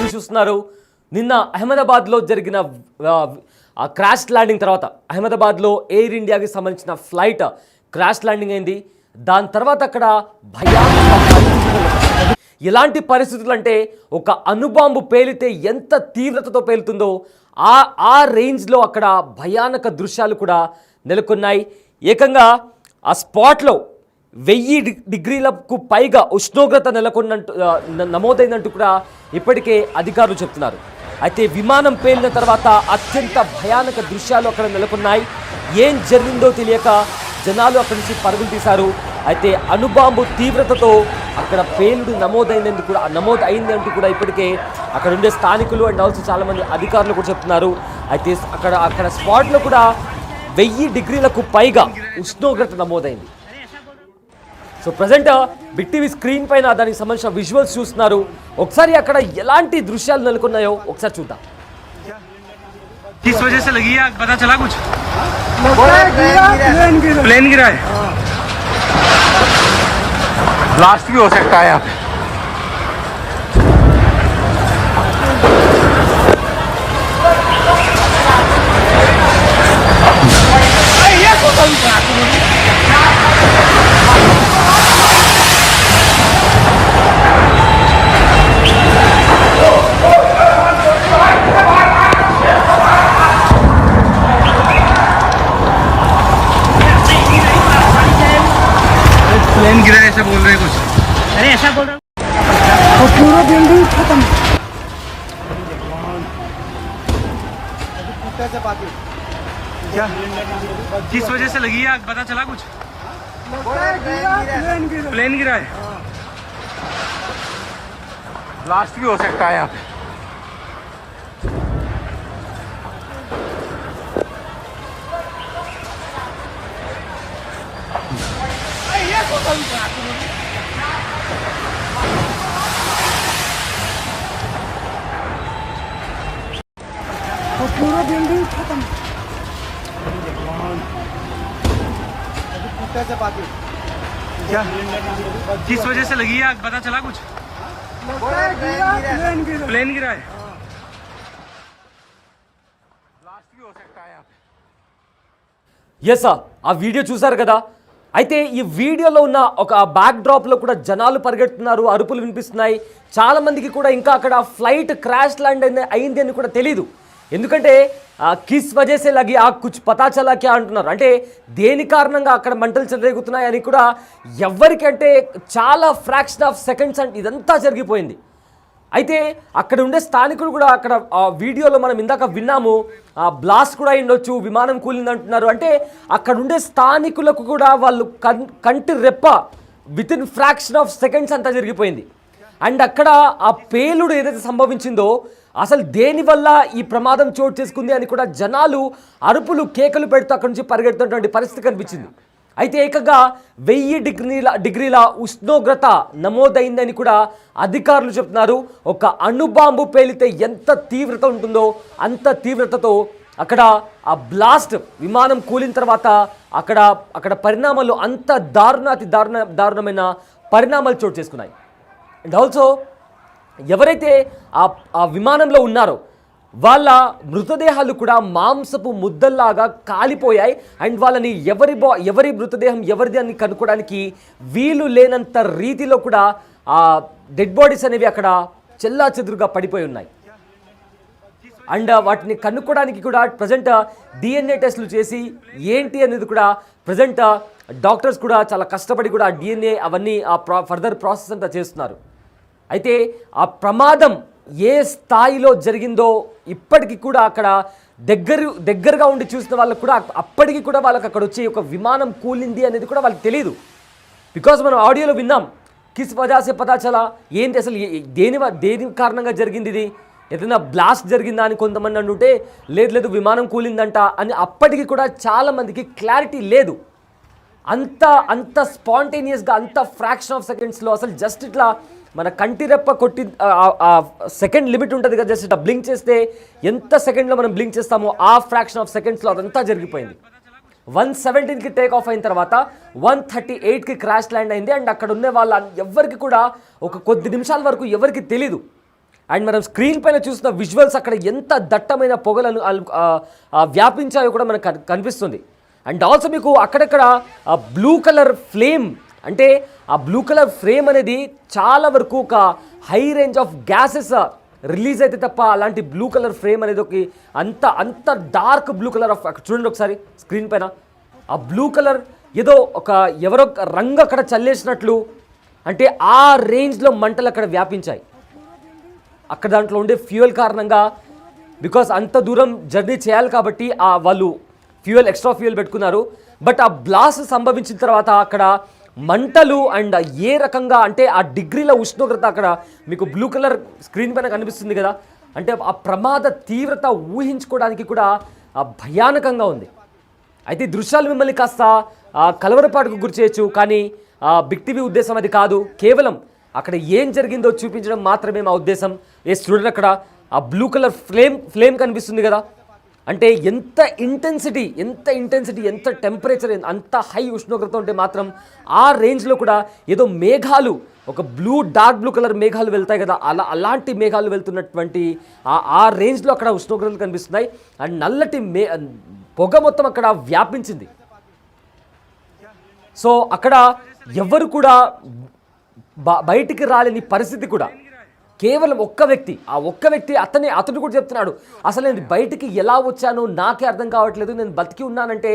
News చూస్తున్నారు. నిన్న అహ్మదాబాద్లో జరిగిన క్రాష్ ల్యాండింగ్ తర్వాత అహ్మదాబాద్లో ఎయిర్ ఇండియాకి సంబంధించిన ఫ్లైట్ క్రాష్ ల్యాండింగ్ అయింది. దాని తర్వాత అక్కడ భయానక పరిస్థితులు, ఎలాంటి పరిస్థితులు అంటే ఒక అణుబాంబు పేలితే ఎంత తీవ్రతతో పేలుతుందో ఆ రేంజ్లో అక్కడ భయానక దృశ్యాలు కూడా నెలకొన్నాయి. ఏకంగా ఆ స్పాట్లో 1000 డిగ్రీలకు పైగా ఉష్ణోగ్రత నమోదైందంటూ కూడా ఇప్పటికే అధికారులు చెప్తున్నారు. అయితే విమానం పేలిన తర్వాత అత్యంత భయానక దృశ్యాలు అక్కడ నెలకొన్నాయి. ఏం జరిగిందో తెలియక జనాలు అక్కడి నుంచి పరుగులు తీశారు. అయితే అణుబాంబు తీవ్రతతో అక్కడ పేలుడు నమోదు అయిందంటూ కూడా ఇప్పటికే అక్కడ ఉండే స్థానికులు అండ్ ఆల్సో చాలామంది అధికారులు కూడా చెప్తున్నారు. అయితే అక్కడ స్పాట్లో కూడా 1000 డిగ్రీలకు పైగా ఉష్ణోగ్రత నమోదైంది. So present big TV screen పైన దానికి సంబంధించిన విజువల్స్ చూస్తున్నారు. ఒకసారి అక్కడ ఎలాంటి దృశ్యాలు నెలకొన్నాయో ఒకసారి చూద్దాం. किस वजह से लगी आग पता चला कुछ? प्लेन गिरा है। ब्लास्ट भी हो सकता है यहाँ पे। प्लेन गिरा ऐसा बोल रहे कुछ? अरे ऐसा बोल रहा हूँ पूरा बिल्डिंग खत्म। क्या किस वजह से लगी आग पता चला कुछ? प्लेन गिरा है। ब्लास्ट भी हो सकता है यहाँ पे। पूरा बिल्डिंग खत्म। क्या किस वजह से लगी आग पता चला कुछ? प्लेन गिरा है। ब्लास्ट भी हो सकता है यहाँ पे। ఎస్ ఆ వీడియో చూసారు కదా. అయితే ఈ వీడియోలో ఉన్న ఒక బ్యాక్ డ్రాప్లో కూడా జనాలు పరిగెడుతున్నారు, అరుపులు వినిపిస్తున్నాయి. చాలామందికి కూడా ఇంకా అక్కడ ఫ్లైట్ క్రాష్ ల్యాండ్ అయింది అని కూడా తెలీదు. ఎందుకంటే కిస్ వజేసే లగి ఆ కుచ్ పతా చలా క్యా అంటున్నారు. అంటే దేని కారణంగా అక్కడ మంటలు చెలరేగుతున్నాయి అని కూడా ఎవరికంటే చాలా ఫ్రాక్షన్ ఆఫ్ సెకండ్స్ అంటే ఇదంతా జరిగిపోయింది. అయితే అక్కడ ఉండే స్థానికులు కూడా అక్కడ వీడియోలో మనం ఇందాక విన్నాము, బ్లాస్ట్ కూడా అయిండొచ్చు, విమానం కూలింది అంటున్నారు. అంటే అక్కడ ఉండే స్థానికులకు కూడా వాళ్ళు కంటి రెప్ప వితిన్ ఫ్రాక్షన్ ఆఫ్ సెకండ్స్ అంతా జరిగిపోయింది. అండ్ అక్కడ ఆ పేలుడు ఏదైతే సంభవించిందో అసలు దేనివల్ల ఈ ప్రమాదం చోటు చేసుకుంది అని కూడా జనాలు అరుపులు కేకలు పెడుతూ అక్కడి నుంచి పరిగెడుతున్నటువంటి పరిస్థితి కనిపించింది. అయితే ఏకంగా 1000 డిగ్రీల ఉష్ణోగ్రత నమోదైందని కూడా అధికారులు చెప్తున్నారు. ఒక అణుబాంబు పేలితే ఎంత తీవ్రత ఉంటుందో అంత తీవ్రతతో అక్కడ ఆ బ్లాస్ట్ విమానం కూలిన తర్వాత అక్కడ పరిణామాలు అంత దారుణమైన పరిణామాలు చోటు చేసుకున్నాయి. అండ్ ఆల్సో ఎవరైతే ఆ విమానంలో ఉన్నారో వాళ్ళ మృతదేహాలు కూడా మాంసపు ముద్దల్లాగా కాలిపోయాయి. అండ్ వాళ్ళని ఎవరి మృతదేహం ఎవరిది అని కనుక్కోవడానికి వీలు లేనంత రీతిలో కూడా ఆ డెడ్ బాడీస్ అనేవి అక్కడ చెల్లాచెదురుగా పడిపోయి ఉన్నాయి. అండ్ వాటిని కనుక్కోవడానికి కూడా ప్రజెంట్ DNA టెస్టులు చేసి ఏంటి అనేది కూడా ప్రజెంట్ డాక్టర్స్ కూడా చాలా కష్టపడి కూడా DNA అవన్నీ ఫర్దర్ ప్రాసెస్ అంతా చేస్తున్నారు. అయితే ఆ ప్రమాదం ఏ స్థాయిలో జరిగిందో ఇప్పటికీ కూడా అక్కడ దగ్గరగా ఉండి చూసిన వాళ్ళకు కూడా అప్పటికి కూడా వాళ్ళకి అక్కడ వచ్చి ఒక విమానం కూలింది అనేది కూడా వాళ్ళకి తెలియదు. బికాజ్ మనం ఆడియోలో విన్నాం కిస్ వజాసే పతా చలా, ఏంటి అసలు దేని కారణంగా జరిగింది, ఇది ఏదైనా బ్లాస్ట్ జరిగిందా అని కొంతమంది అంటుంటే లేదు విమానం కూలిందంట అని. అప్పటికి కూడా చాలామందికి క్లారిటీ లేదు. అంత స్పాంటేనియస్గా అంత ఫ్రాక్షన్ ఆఫ్ సెకండ్స్లో అసలు జస్ట్ ఇట్లా మన కంటి రెప్ప కొట్టి సెకండ్ లిమిట్ ఉంటుంది కదా, జస్ట్ ఇట్లా బ్లింక్ చేస్తే ఎంత సెకండ్లో మనం బ్లింక్ చేస్తామో ఆ ఫ్రాక్షన్ ఆఫ్ సెకండ్స్లో అదంతా జరిగిపోయింది. 117కి టేక్ ఆఫ్ అయిన తర్వాత 138కి క్రాష్ ల్యాండ్ అయింది. అండ్ అక్కడ ఉన్న వాళ్ళ ఎవరికి కూడా ఒక కొద్ది నిమిషాల వరకు ఎవరికి తెలీదు. అండ్ మనం స్క్రీన్ పైన చూసిన విజువల్స్ అక్కడ ఎంత దట్టమైన పొగలను వ్యాపించాయో కూడా మనకు కనిపిస్తుంది. అండ్ ఆల్సో మీకు అక్కడక్కడ బ్లూ కలర్ ఫ్లేమ్, అంటే ఆ బ్లూ కలర్ ఫ్లేమ్ అనేది చాలా వరకు ఒక high range of gases release అయితే తప్ప అలాంటి బ్లూ కలర్ ఫ్లేమ్ అనేది ఒక అంత డార్క్ బ్లూ కలర్ ఆఫ్, అక్కడ చూడండి ఒకసారి స్క్రీన్ పైన ఆ బ్లూ కలర్ ఏదో ఎవరో రంగు అక్కడ చల్లేసినట్లు, అంటే ఆ రేంజ్లో మంటలు అక్కడ వ్యాపించాయి. అక్కడ దాంట్లో ఉండే ఫ్యూయల్ కారణంగా, బికాస్ అంత దూరం జర్నీ చేయాలి కాబట్టి వాళ్ళు ఎక్స్ట్రా ఫ్యూయల్ పెట్టుకున్నారు. బట్ ఆ బ్లాస్ట్ సంభవించిన తర్వాత అక్కడ మంటలు అండ్ ఏ రకంగా, అంటే ఆ డిగ్రీల ఉష్ణోగ్రత అక్కడ మీకు బ్లూ కలర్ స్క్రీన్ పైన కనిపిస్తుంది కదా, అంటే ఆ ప్రమాద తీవ్రత ఊహించుకోవడానికి కూడా భయానకంగా ఉంది. అయితే ఈ దృశ్యాలు మిమ్మల్ని కాస్త కలవరపాటుకు గురి చేయొచ్చు, కానీ బిగ్ టీవీ ఉద్దేశం అది కాదు. కేవలం అక్కడ ఏం జరిగిందో చూపించడం మాత్రమే మా ఉద్దేశం. చూడండి అక్కడ ఆ బ్లూ కలర్ ఫ్లేమ్ కనిపిస్తుంది కదా, అంటే ఎంత ఇంటెన్సిటీ, ఎంత టెంపరేచర్, అంత హై ఉష్ణోగ్రత ఉంటే మాత్రం ఆ రేంజ్లో కూడా ఏదో మేఘాలు, ఒక డార్క్ బ్లూ కలర్ మేఘాలు వెళ్తాయి కదా, అలాంటి మేఘాలు వెళ్తున్నటువంటి ఆ రేంజ్లో అక్కడ ఉష్ణోగ్రతలు కనిపిస్తున్నాయి. అండ్ నల్లటి పొగ మొత్తం అక్కడ వ్యాపించింది. సో అక్కడ ఎవరు కూడా బయటికి రాలేని పరిస్థితి కూడా. కేవలం ఒక్క వ్యక్తి అతను కూడా చెప్తున్నాడు, అసలు నేను బయటికి ఎలా వచ్చానో నాకే అర్థం కావట్లేదు, నేను బతికి ఉన్నానంటే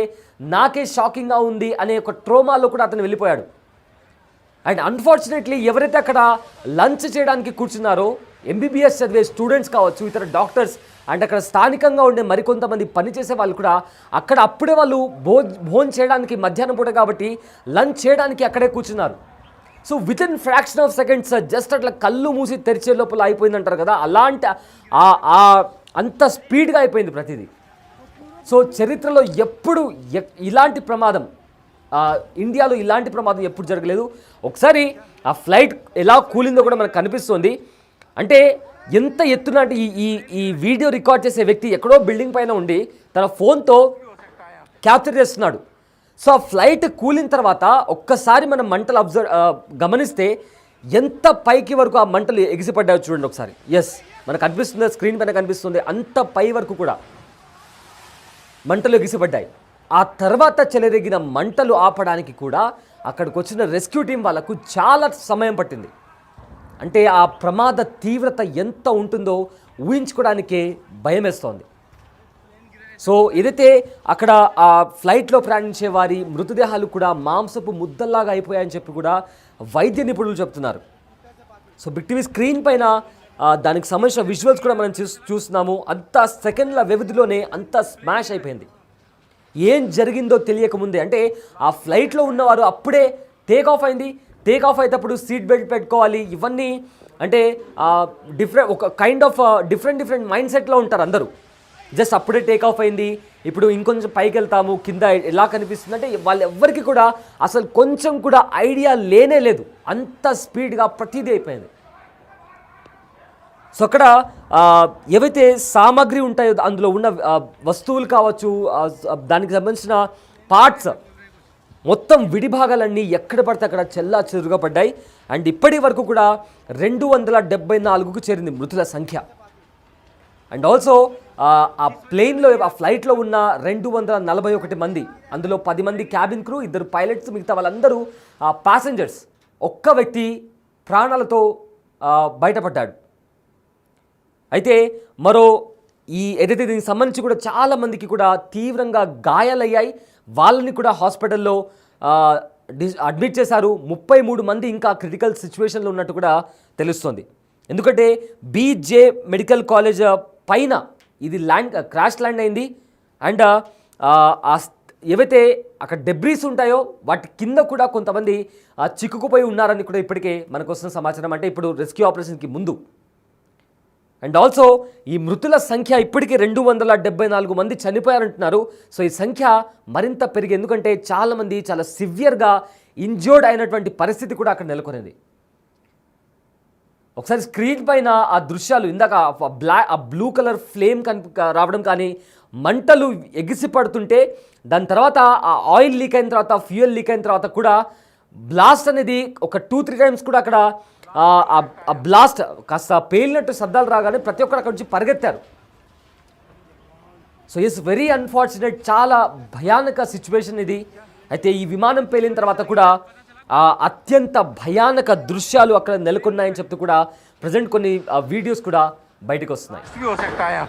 నాకే షాకింగ్గా ఉంది అనే ఒక ట్రోమాలో కూడా అతను వెళ్ళిపోయాడు. అండ్ అన్ఫార్చునేట్లీ ఎవరైతే అక్కడ లంచ్ చేయడానికి కూర్చున్నారో, ఎంబీబీఎస్ చదివే స్టూడెంట్స్ కావచ్చు, ఇతర డాక్టర్స్, అండ్ అక్కడ స్థానికంగా ఉండే మరికొంతమంది పనిచేసే వాళ్ళు కూడా అక్కడ అప్పుడే వాళ్ళు భోజనం చేయడానికి, మధ్యాహ్నం పూట కాబట్టి లంచ్ చేయడానికి అక్కడే కూర్చున్నారు. So with in fraction of seconds just అట్లా కళ్ళు మూసి తెరిచే లోపల అయిపోయింది అంటారు కదా, అలాంటి అంత స్పీడ్గా అయిపోయింది ప్రతిదీ. సో చరిత్రలో ఎప్పుడు ఇలాంటి ప్రమాదం, ఇండియాలో ఇలాంటి ప్రమాదం ఎప్పుడు జరగలేదు. ఒకసారి ఆ ఫ్లైట్ ఎలా కూలిందో కూడా మనకు కనిపిస్తుంది. అంటే ఎంత ఎత్తున, అంటే ఈ వీడియో రికార్డ్ చేసే వ్యక్తి ఎక్కడో బిల్డింగ్ పైన ఉండి తన ఫోన్తో క్యాప్చర్ చేస్తున్నాడు. సో ఆ ఫ్లైట్ కూలిన తర్వాత ఒక్కసారి మనం మంటలు గమనిస్తే ఎంత పైకి వరకు ఆ మంటలు ఎగిసిపడ్డాయో చూడండి ఒకసారి. మనకు కనిపిస్తుంది, స్క్రీన్ పైన కనిపిస్తుంది, అంత పై వరకు కూడా మంటలు ఎగిసిపడ్డాయి. ఆ తర్వాత చెలరేగిన మంటలు ఆపడానికి కూడా అక్కడికి వచ్చిన రెస్క్యూ టీం వాళ్ళకు చాలా సమయం పట్టింది. అంటే ఆ ప్రమాద తీవ్రత ఎంత ఉంటుందో ఊహించుకోవడానికే భయం వేస్తోంది. సో ఏదైతే అక్కడ ఆ ఫ్లైట్లో ప్రయాణించే వారి మృతదేహాలు కూడా మాంసపు ముద్దల్లాగా అయిపోయాయని చెప్పి కూడా వైద్య నిపుణులు చెప్తున్నారు. సో బిగ్ టీవీ స్క్రీన్ పైన దానికి సంబంధించిన విజువల్స్ కూడా మనం చూస్తున్నాము. అంత సెకండ్ల వ్యవధిలోనే అంత స్మాష్ అయిపోయింది. ఏం జరిగిందో తెలియకముందే, అంటే ఆ ఫ్లైట్లో ఉన్నవారు అప్పుడే టేక్ ఆఫ్ అయింది. టేక్ ఆఫ్ అయ్యేటప్పుడు సీట్ బెల్ట్ పెట్టుకోవాలి, ఇవన్నీ అంటే ఒక కైండ్ ఆఫ్ డిఫరెంట్ మైండ్ సెట్లో ఉంటారు అందరూ. జస్ట్ అప్పుడే టేక్ ఆఫ్ అయింది, ఇప్పుడు ఇంకొంచెం పైకి వెళ్తాము, కింద ఎలా కనిపిస్తుంది అంటే వాళ్ళెవ్వరికి కూడా అసలు కొంచెం కూడా ఐడియా లేనే లేదు. అంత స్పీడ్గా ప్రతిదీ అయిపోయింది. సో అక్కడ ఏవైతే సామాగ్రి ఉంటాయో, అందులో ఉన్న వస్తువులు కావచ్చు, దానికి సంబంధించిన పార్ట్స్ మొత్తం విడిభాగాలన్నీ ఎక్కడ పడితే అక్కడ చెల్లా చెరుగా పడ్డాయి. అండ్ ఇప్పటి వరకు కూడా 274కు చేరింది మృతుల సంఖ్య. అండ్ ఆల్సో ఆ ప్లేన్లో, ఆ ఫ్లైట్లో ఉన్న 241 మంది, అందులో 10 మంది క్యాబిన్ క్రూ, 2 పైలట్స్, మిగతా వాళ్ళందరూ ప్యాసింజర్స్. ఒక్క వ్యక్తి ప్రాణాలతో బయటపడ్డాడు. అయితే ఏదైతే దీనికి సంబంధించి కూడా చాలా మందికి కూడా తీవ్రంగా గాయాలయ్యాయి. వాళ్ళని కూడా హాస్పిటల్లో అడ్మిట్ చేశారు. 33 మంది ఇంకా క్రిటికల్ సిచ్యువేషన్లో ఉన్నట్టు కూడా తెలుస్తుంది. ఎందుకంటే బీజే మెడికల్ కాలేజ్ పైన ఇది క్రాష్ ల్యాండ్ అయింది. అండ్ ఏవైతే అక్కడ డెబ్రీస్ ఉంటాయో వాటి కింద కూడా కొంతమంది చిక్కుకుపోయి ఉన్నారని కూడా ఇప్పటికే మనకు వస్తున్న సమాచారం. అంటే ఇప్పుడు రెస్క్యూ ఆపరేషన్కి ముందు. అండ్ ఆల్సో ఈ మృతుల సంఖ్య ఇప్పటికే 274 మంది చనిపోయారంటున్నారు. సో ఈ సంఖ్య మరింత పెరిగి, ఎందుకంటే చాలామంది చాలా సివియర్గా ఇంజర్డ్ అయినటువంటి పరిస్థితి కూడా అక్కడ నెలకొనింది. ఒకసారి స్క్రీన్ పైన ఆ దృశ్యాలు, ఇందాక ఆ బ్లూ కలర్ ఫ్లేమ్ రావడం కానీ, మంటలు ఎగిసి పడుతుంటే, దాని తర్వాత ఆ ఆయిల్ లీక్ అయిన తర్వాత, ఫ్యూయల్ లీక్ అయిన తర్వాత కూడా బ్లాస్ట్ అనేది ఒక 2-3 టైమ్స్ కూడా అక్కడ ఆ బ్లాస్ట్ కాస్త పేలినట్టు శబ్దాలు రాగానే ప్రతి ఒక్కరు అక్కడి నుంచి పరిగెత్తారు. సో ఇట్స్ వెరీ అన్ఫార్చునేట్, చాలా భయానక సిచ్యువేషన్ ఇది. అయితే ఈ విమానం పేలిన తర్వాత కూడా అత్యంత భయానక దృశ్యాలు అక్కడ నెలకొన్నాయని చెప్తూ కూడా ప్రజెంట్ కొన్ని వీడియోస్ కూడా బయటకు వస్తున్నాయి. भी हो सकता है